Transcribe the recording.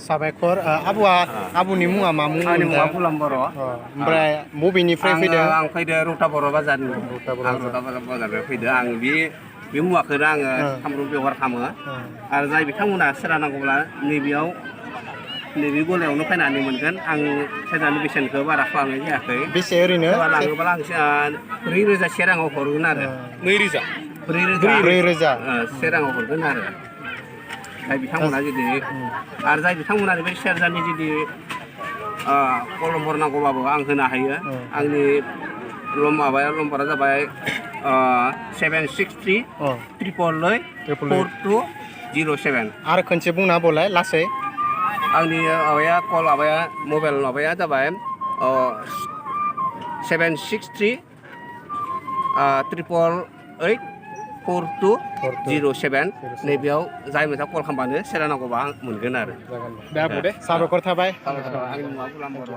साबायखर आबुनि मुङा मा मुं? आंनि मुङा फुलाम बर'। ओमफ्राय बबेनिफ्राय फैदों? आं फैदो रुटा बर' बाजारनि। आं रुटा बाजारनिफ्राय फैदो। आं बे मुवाखौनो आङो सामफ्रोमबो बेबहार खालामो। आरो जाय बिथांमोना सोरहा नांगौब्ला नैबे गलायावनो फैनानै मोनगोन। आं सेरनानि बेसेनखौ बारा खालामनाय जायाखै। बेसे ओरैनो? लाङोब्ला आं 4,000 से राङाव हरगोन आरो। 4,000 से राङाव हरगोन आरो। जाय बिथांमोना जुदि आरो जाय बिथांमोना बे सेरजानि जुदि कलम नांगौबाबो आं होनो हायो। आंनि नम्बरा जाबाय 763 888 4207। आरो खनसे बुंना बोलाय लासै। आंनि मबाइल जाबाय 763 888 4207। नैबेयाव जाय मोनसे कल खालामबानो सेरा नांगौबा आं मोनगोन आरो। साबायखर थाबाय। आंनि मुङा फुलाम बर'।